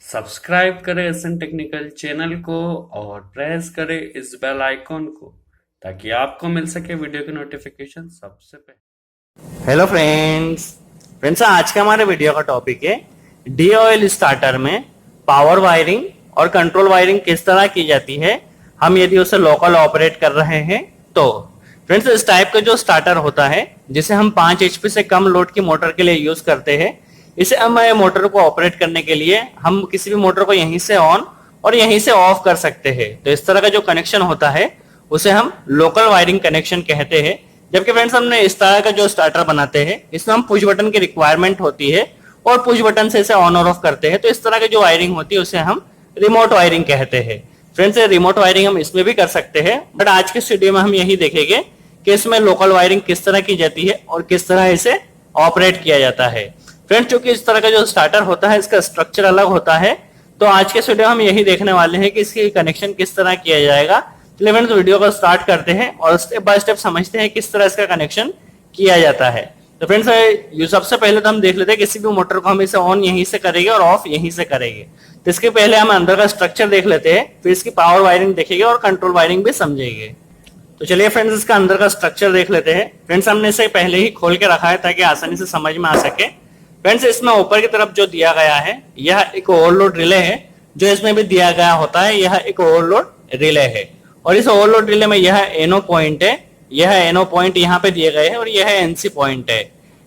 Subscribe करें SN technical channel को और प्रेस करें इस बेल आइकॉन को ताकि आपको मिल सके वीडियो की नोटिफिकेशन सबसे पहले। हेलो फ्रेंड्स आज का हमारे वीडियो का टॉपिक है डी ऑयल स्टार्टर में पावर वायरिंग और कंट्रोल वायरिंग किस तरह की जाती है हम यदि उसे लोकल ऑपरेट कर रहे हैं तो। फ्रेंड्स इस टाइप का जो स्टार्टर होता है जिसे हम 5 एचपी से कम लोड की मोटर के लिए यूज करते हैं, इसे हम मोटर को ऑपरेट करने के लिए हम किसी भी मोटर को यहीं से ऑन और यहीं से ऑफ कर सकते हैं। तो इस तरह का जो कनेक्शन होता है उसे हम लोकल वायरिंग कनेक्शन कहते हैं। जबकि फ्रेंड्स हमने इस तरह का जो स्टार्टर बनाते हैं इसमें हम पुश बटन की रिक्वायरमेंट होती है और पुश बटन से इसे ऑन और ऑफ करते हैं। तो इस तरह की जो वायरिंग होती है उसे हम रिमोट वायरिंग कहते हैं। फ्रेंड्स रिमोट वायरिंग हम इसमें भी कर सकते हैं, बट आज के वीडियो में हम यही देखेंगे कि इसमें लोकल वायरिंग किस तरह की जाती है और किस तरह इसे ऑपरेट किया जाता है। फ्रेंड्स चूंकि इस तरह का जो स्टार्टर होता है इसका स्ट्रक्चर अलग होता है, तो आज के वीडियो हम यही देखने वाले हैं कि इसकी कनेक्शन किस तरह किया जाएगा। चलिए फ्रेंड्स वीडियो को स्टार्ट करते हैं और स्टेप बाय स्टेप समझते हैं किस तरह इसका कनेक्शन किया जाता है। तो फ्रेंड्स सबसे पहले तो हम देख लेते हैं किसी भी मोटर को हम इसे ऑन यहीं से करेंगे और ऑफ यहीं से करेंगे। तो इसके पहले हम अंदर का स्ट्रक्चर देख लेते हैं, फिर इसकी पावर वायरिंग देखेंगे और कंट्रोल वायरिंग भी समझेंगे। तो चलिए फ्रेंड्स इसका अंदर का स्ट्रक्चर देख लेते हैं। फ्रेंड्स हमने इसे पहले ही खोल के रखा है ताकि आसानी से समझ में आ सके। फ्रेंड्स इसमें ऊपर की तरफ जो दिया गया है यह एक ओवरलोड रिले है, जो इसमें भी दिया गया होता है यह एक ओवरलोड रिले है। और इस ओवरलोड रिले में यह एनो पॉइंट है, यह एनो पॉइंट यहाँ पे दिए गए हैं और यह एनसी पॉइंट है।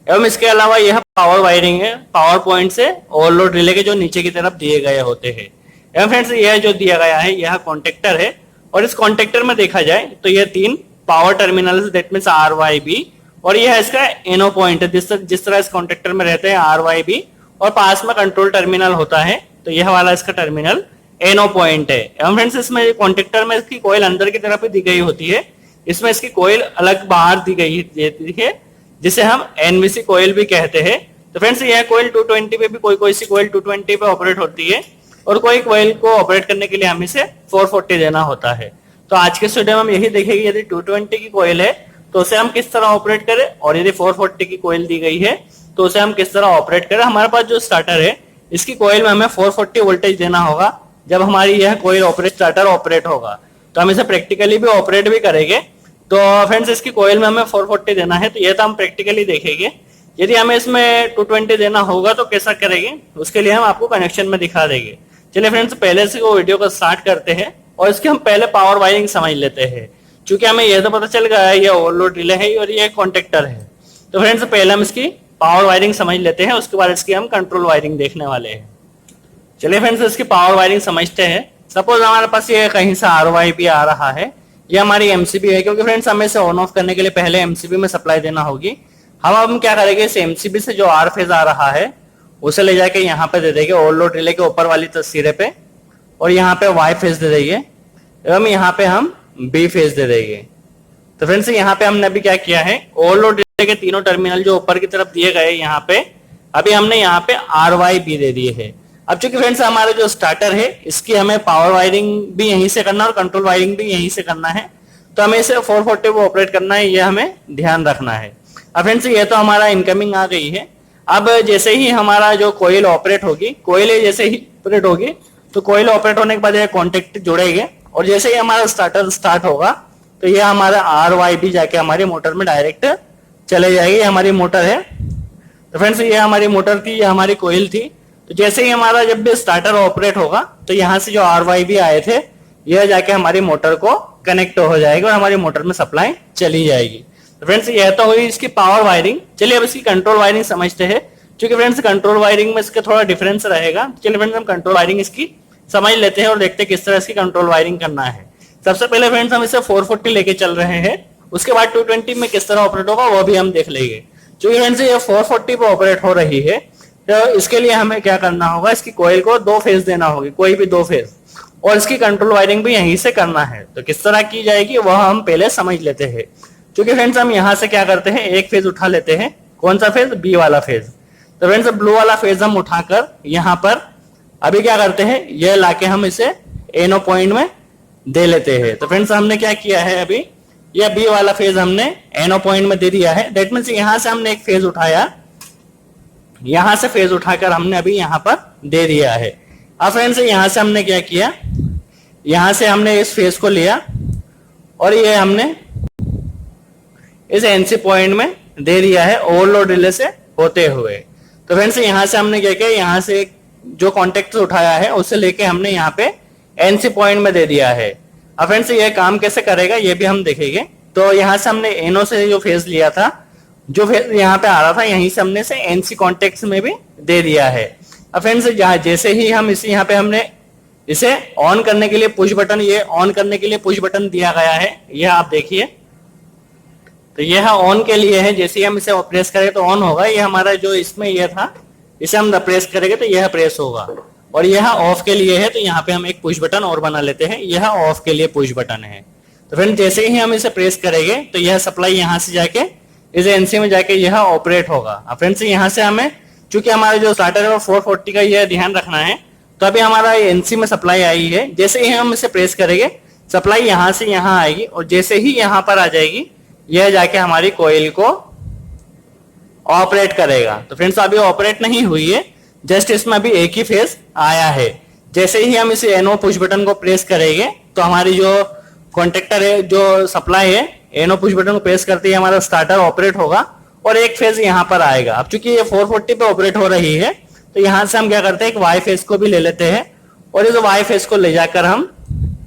एवं इसके अलावा यह पावर वायरिंग है, पावर पॉइंट से ओवरलोड रिले के जो नीचे की तरफ दिए गए होते हैं। एवं फ्रेंड्स यह जो दिया गया है यह कॉन्टेक्टर है और इस कॉन्टेक्टर में देखा जाए तो यह 3 power terminal that means R Y B और यह इसका एनो पॉइंट है। जिस तरह इस कॉन्टेक्टर में रहते हैं आर वाई बी और पास में कंट्रोल टर्मिनल होता है, तो यह वाला इसका टर्मिनल एनो पॉइंट है। एवं फ्रेंड्स इसमें कॉन्टेक्टर में इसकी कोयल अंदर की तरफ ही दी गई होती है, इसमें इसकी कोयल अलग बाहर दी गई है जिसे हम एनवीसी कोयल भी कहते हैं। तो फ्रेंड्स यह कोयल 220 पे भी कोई सी कोयल 220 पे ऑपरेट होती है और कोई कोयल को ऑपरेट करने के लिए हमें इसे 440 देना होता है। तो आज के वीडियो में हम यही देखेंगे यदि 220 की कोयल है तो उसे हम किस तरह ऑपरेट करें और यदि 440 की कोयल दी गई है तो उसे हम किस तरह ऑपरेट करें। हमारे पास जो स्टार्टर है इसकी कोयल में हमें 440 वोल्टेज देना होगा जब हमारी यह कोयल स्टार्टर ऑपरेट होगा। तो हम इसे प्रैक्टिकली भी ऑपरेट भी करेंगे। तो फ्रेंड्स इसकी कोयल में हमें 440 देना है, तो यह तो हम प्रैक्टिकली देखेंगे। यदि हमें इसमें 220 देना होगा तो कैसा करेंगे उसके लिए हम आपको कनेक्शन में दिखा देंगे। चलिए फ्रेंड्स पहले से वो वीडियो को स्टार्ट करते हैं और इसके हम पहले पावर वायरिंग समझ लेते हैं। क्योंकि हमें यह तो पता चल गया है ये ओवरलोड रिले है और ये कॉन्टेक्टर है। तो फ्रेंड्स पहले हम इसकी पावर वायरिंग समझ लेते हैं, उसके बाद इसकी हम कंट्रोल वायरिंग देखने वाले हैं। चलिए फ्रेंड्स इसकी पावर वायरिंग समझते हैं। सपोज हमारे पास ये कहीं से आर वाई बी आ रहा है, ये हमारी एमसीबी है, क्योंकि फ्रेंड्स हमें इसे ऑन ऑफ करने के लिए पहले एमसीबी में सप्लाई देना होगी। हम क्या करेंगे, इस एमसीबी से जो आर फेज आ रहा है उसे ले जाके यहाँ पे दे देंगे ओवरलोड रिले के ऊपर वाली सिरे पे, और यहाँ पे वाई फेज दे देंगे एवं यहाँ पे हम बी फेज दे देंगे। तो फ्रेंड्स यहाँ पे हमने अभी क्या किया है, ओवरलोड रिले के तीनों टर्मिनल जो ऊपर की तरफ दिए गए यहाँ पे अभी हमने यहाँ पे आर वाई बी दे दिए है। अब चूंकि फ्रेंड्स हमारा जो स्टार्टर है इसकी हमें पावर वायरिंग भी यहीं से करना और कंट्रोल वायरिंग भी यहीं से करना है, तो हमें इसे 440 को ऑपरेट करना है, ये हमें ध्यान रखना है। अब फ्रेंड्स ये तो हमारा इनकमिंग आ गई है। अब जैसे ही हमारा जो कोयल ऑपरेट होगी, कोयल जैसे ही ऑपरेट होगी तो कोयल ऑपरेट होने के बाद ये कॉन्टेक्ट जुड़ेंगे और जैसे ही हमारा स्टार्टर स्टार्ट होगा तो ये हमारा आर वाई बी जाके हमारी मोटर में डायरेक्ट चले जाएगी। ये हमारी मोटर है। तो फ्रेंड्स ये हमारी मोटर थी, ये हमारी कोयल थी। तो जैसे ही हमारा जब भी स्टार्टर ऑपरेट होगा तो यहाँ से जो आर वाई बी आए थे यह जाके हमारी मोटर को कनेक्ट हो जाएगा और हमारी मोटर में सप्लाई चली जाएगी। तो फ्रेंड्स यह तो हुई इसकी पावर वायरिंग। चलिए अब इसकी कंट्रोल वायरिंग समझते हैं, क्योंकि फ्रेंड्स कंट्रोल वायरिंग में इसका थोड़ा डिफरेंस रहेगा। चलिए फ्रेंड्स हम कंट्रोल वायरिंग इसकी समझ लेते हैं और देखते हैं किस तरह इसकी कंट्रोल वायरिंग करना है। सबसे पहले फ्रेंड्स हम इसे 440 लेके चल रहे हैं, उसके बाद 220 में किस तरह ऑपरेट होगा वो भी हम देख लेंगे। क्योंकि फ्रेंड्स ये 440 पे ऑपरेट हो रही है तो इसके लिए हमें क्या करना होगा, इसकी कोयल को 2 फेज देना होगी, कोई भी 2 फेज, और इसकी कंट्रोल वायरिंग भी यहीं से करना है। तो किस तरह की जाएगी वह हम पहले समझ लेते हैं। क्योंकि फ्रेंड्स हम यहाँ से क्या करते हैं, एक फेज उठा लेते हैं। कौन सा फेज, बी वाला फेज। तो फ्रेंड्स ब्लू वाला फेज हम उठाकर यहाँ पर अभी क्या करते हैं, यह लाके हम इसे एनो पॉइंट में दे लेते हैं। तो फ्रेंड्स हमने क्या किया है, अभी यह बी वाला फेज हमने एनो पॉइंट में दे दिया है। दैट मीन्स यहाँ से हमने एक फेज उठाया, यहां से फेज उठाकर हमने अभी यहाँ पर दे दिया है। अब फ्रेंड्स यहाँ से हमने क्या किया, यहाँ से हमने इस फेस को लिया और ये हमने इस एनसी पॉइंट में दे दिया है ओवरलोड रिले से होते हुए। तो फ्रेंड्स यहाँ से हमने क्या किया, यहाँ से जो कॉन्टेक्ट उठाया है उसे लेके हमने यहाँ पे एनसी पॉइंट में दे दिया है। अब फ्रेंड्स ये काम कैसे करेगा ये भी हम देखेंगे। तो यहाँ से हमने एनओ से जो फेज लिया था, जो फेज यहाँ पे आ रहा था, यहीं से हमने से एनसी कॉन्टेक्ट में भी दे दिया है। अब फ्रेंड्स जैसे ही हम इसे यहाँ पे हमने इसे ऑन करने के लिए पुश बटन, ये ऑन करने के लिए पुश बटन दिया गया है, यह आप देखिए। तो यह ऑन के लिए है, जैसे ही हम इसे प्रेस करेंगे तो ऑन होगा। ये हमारा जो इसमें यह था, इसे हम प्रेस करेंगे तो यह प्रेस होगा। और यह ऑफ के लिए है, तो यहाँ पे हम एक पुश बटन और बना लेते हैं, यह ऑफ के लिए पुश बटन है। तो फ्रेंड जैसे ही हम इसे प्रेस करेंगे तो यह सप्लाई यहाँ से जाके इस एनसी में जाके यह ऑपरेट होगा। अब फ्रेंड्स यहाँ से हमें, चूंकि हमारा जो स्टार्टर है वो 440 का यह ध्यान रखना है। तो अभी हमारा एनसी में सप्लाई आई है, जैसे ही हम इसे प्रेस करेंगे सप्लाई यहाँ से यहाँ आएगी और जैसे ही यहाँ पर आ जाएगी यह जाके हमारी कोयल को ऑपरेट करेगा। तो फ्रेंड्स अभी ऑपरेट नहीं हुई है, जस्ट इसमें अभी एक ही फेज आया है। जैसे ही हम इस एनो पुश बटन को प्रेस करेंगे तो हमारी जो कॉन्टेक्टर है, जो सप्लाई है, एनो पुश बटन को प्रेस करते ही हमारा स्टार्टर ऑपरेट होगा और एक फेज यहाँ पर आएगा। अब चूंकि ये 440 पे ऑपरेट हो रही है तो यहाँ से हम क्या करते हैं, एक वाई फेज को भी ले लेते हैं और इस वाई फेज को ले जाकर हम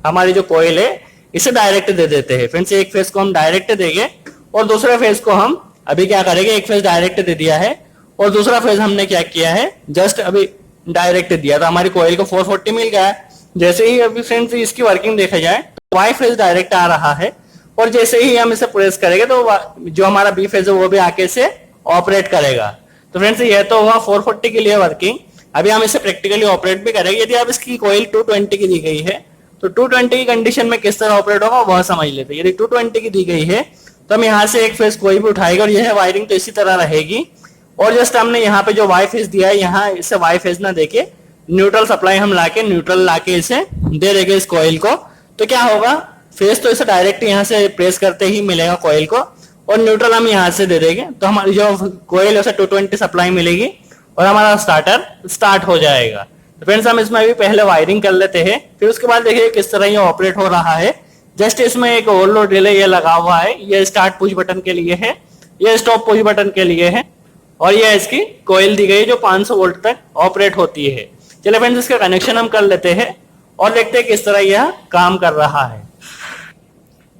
हमारी जो कोयल है इसे डायरेक्ट दे देते हैं। फ्रेंड्स एक फेज को हम डायरेक्ट देंगे और दूसरे फेज को हम अभी क्या करेंगे, एक फेज डायरेक्ट दे दिया है और दूसरा फेज हमने क्या किया है, जस्ट अभी डायरेक्ट दिया, तो हमारी कोयल को 440 मिल गया है। जैसे ही अभी फ्रेंड्स इसकी वर्किंग देखा जाए तो वाई फेज डायरेक्ट आ रहा है और जैसे ही हम इसे प्रेस करेंगे तो जो हमारा बी फेज है वो भी आके इसे ऑपरेट करेगा। तो फ्रेंड्स ये तो हुआ 440 के लिए वर्किंग। अभी हम इसे प्रैक्टिकली ऑपरेट भी करेंगे। यदि आप इसकी कोयल 220 की दी गई है तो 220 की कंडीशन में किस तरह ऑपरेट होगा वह समझ लेते हैं। यदि 220 की दी गई है तो हम यहाँ से एक फेज कोई भी उठाएगा और यह वायरिंग तो इसी तरह रहेगी और जस्ट हमने यहाँ पे जो वाई फेज दिया है, यहाँ इसे वाई फेज ना देके न्यूट्रल सप्लाई हम लाके न्यूट्रल लाके इसे दे देंगे इस कोयल को। तो क्या होगा, फेज तो इसे डायरेक्ट यहाँ से प्रेस करते ही मिलेगा कोयल को और न्यूट्रल हम यहाँ से दे देंगे तो हमारी जो कोयल उसे 220 सप्लाई मिलेगी और हमारा स्टार्टर स्टार्ट हो जाएगा। तो फ्रेंड्स हम इसमें अभी पहले वायरिंग कर लेते हैं, फिर उसके बाद देखिए किस तरह ये ऑपरेट हो रहा है। जस्ट इसमें एक ओवरलोड रिले ये लगा हुआ है, ये स्टार्ट पुश बटन के लिए है, ये स्टॉप पुश बटन के लिए है और ये इसकी कोयल दी गई जो 500 वोल्ट तक ऑपरेट होती है। चलिए फ्रेंड्स इसका कनेक्शन हम कर लेते हैं और देखते हैं किस तरह यह काम कर रहा है।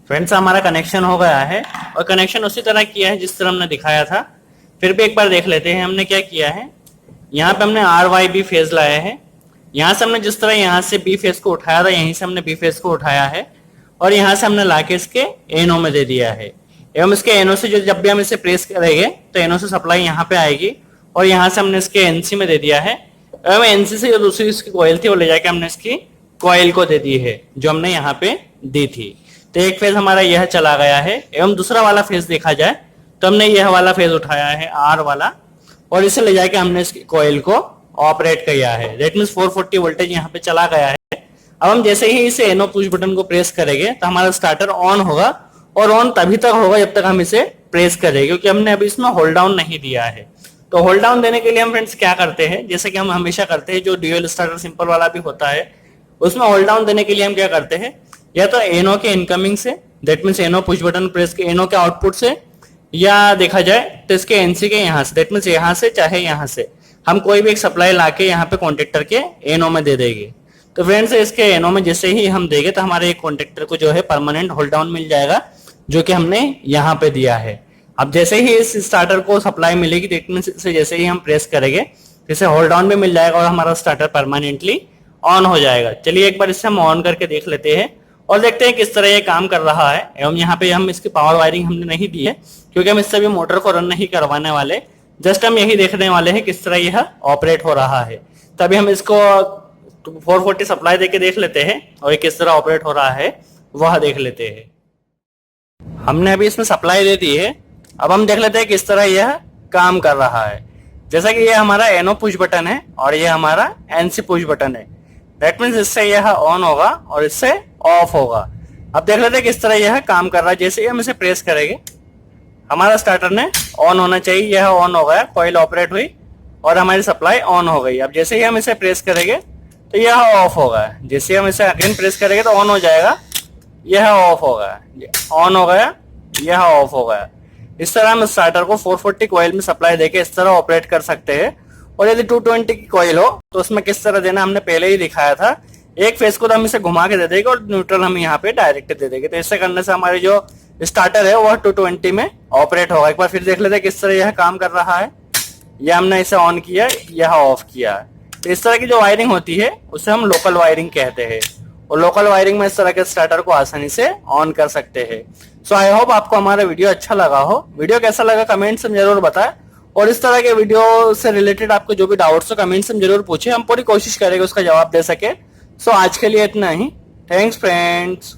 फ्रेंड्स हमारा कनेक्शन हो गया है और कनेक्शन उसी तरह किया है जिस तरह हमने दिखाया था। फिर भी एक बार देख लेते हैं हमने क्या किया है। यहाँ पे हमने आर वाई बी फेज लाया है, यहाँ से हमने जिस तरह यहाँ से बी फेज को उठाया था यहीं से हमने बी फेज को उठाया है और यहाँ से हमने लाके इसके एनओ में दे दिया है। एवं इसके एनओ से जो जब भी हम इसे प्रेस करेंगे तो एनओ से सप्लाई यहाँ पे आएगी और यहाँ से हमने इसके एनसी में दे दिया है। एवं एनसी से जो दूसरी इसकी कोयल थी वो ले जाके हमने इसकी कोयल को दे दी है जो हमने यहाँ पे दी थी। तो एक फेज हमारा यह चला गया है। एवं दूसरा वाला फेज देखा जाए तो हमने यह वाला फेज उठाया है आर वाला और इसे ले जाके हमने इसकी कोयल को ऑपरेट किया है। दैट मींस 440 वोल्टेज यहाँ पे चला गया है। अब हम जैसे ही इसे एनो पुश बटन को प्रेस करेंगे तो हमारा स्टार्टर ऑन होगा और ऑन तभी तक होगा जब तक हम इसे प्रेस करें, क्योंकि हमने अभी इसमें होल्ड डाउन नहीं दिया है। तो होल्ड डाउन देने के लिए हम फ्रेंड्स क्या करते हैं, जैसे कि हम हमेशा करते हैं, जो ड्यूअल स्टार्टर सिंपल वाला भी होता है उसमें होल्ड डाउन देने के लिए हम क्या करते हैं, या तो एनो के इनकमिंग से, दैट मीन्स एनो पुश बटन प्रेस के एनो के आउटपुट से, या देखा जाए तो इसके एनसी के यहाँ से, दैट मीन्स यहाँ से चाहे यहाँ से हम कोई भी एक सप्लाई लाके यहाँ पे कॉन्ट्रेक्टर के एनो में दे देंगे। तो फ्रेंड्स इसके एनो में जैसे ही हम देंगे तो हमारे एक कॉन्ट्रेक्टर को जो है परमानेंट होल्ड डाउन मिल जाएगा जो कि हमने यहाँ पे दिया है। अब जैसे ही इस स्टार्टर को सप्लाई मिलेगी दैट मीन्स इसे जैसे ही हम प्रेस करेंगे इसे होल्ड डाउन भी मिल जाएगा और हमारा स्टार्टर परमानेंटली ऑन हो जाएगा। चलिए एक बार इसे हम ऑन करके देख लेते हैं और देखते हैं किस तरह ये काम कर रहा है। एवं यहाँ पे हम इसकी पावर वायरिंग हमने नहीं दी है क्योंकि हम इससे भी मोटर को रन नहीं करवाने वाले, जस्ट हम यही देखने वाले हैं किस तरह यह ऑपरेट हो रहा है। तभी हम इसको 440 सप्लाई देके देख लेते हैं और ये किस तरह ऑपरेट हो रहा है वह देख लेते हैं। हमने अभी इसमें सप्लाई दे दी है, अब हम देख लेते हैं किस तरह यह काम कर रहा है। जैसा कि यह हमारा एनो पुश बटन है और यह हमारा एनसी पुश बटन है, दैट मीन्स इससे यह ऑन होगा और इससे ऑफ होगा। अब देख लेते हैं किस तरह यह काम कर रहा है। जैसे ही हम इसे प्रेस करेंगे हमारा स्टार्टर ने ऑन होना चाहिए, यह ऑन हो गया, कॉइल ऑपरेट हुई और हमारी सप्लाई ऑन हो गई। अब जैसे ही हम इसे प्रेस करेंगे तो यह ऑफ होगा। जैसे हम इसे अगेन प्रेस करेंगे तो ऑन हो जाएगा, यह ऑफ होगा, ऑन हो गया, यह ऑफ हो गया। इस तरह हम स्टार्टर को 440 कॉइल में सप्लाई देके इस तरह ऑपरेट कर सकते हैं। और यदि 220 की कॉइल हो तो उसमें किस तरह देना हमने पहले ही दिखाया था। एक फेस को तो हम इसे घुमा के दे देंगे और न्यूट्रल हम यहाँ पे डायरेक्ट दे देंगे। तो ऐसे करने से हमारी जो स्टार्टर है वह 220 में ऑपरेट होगा। एक बार फिर देख लेते हैं किस तरह यह काम कर रहा है। यह हमने इसे ऑन किया, यह ऑफ किया। तो इस तरह की जो वायरिंग होती है उसे हम लोकल वायरिंग कहते हैं। और लोकल वायरिंग में इस तरह के स्टार्टर को आसानी से ऑन कर सकते हैं। सो आई होप आपको हमारा वीडियो अच्छा लगा हो। वीडियो कैसा लगा कमेंट्स में जरूर बताएं। और इस तरह के वीडियो से रिलेटेड आपको जो भी डाउट्स हो कमेंट्स में जरूर पूछे, हम पूरी कोशिश करेंगे उसका जवाब दे सके। सो आज के लिए इतना ही। Thanks friends.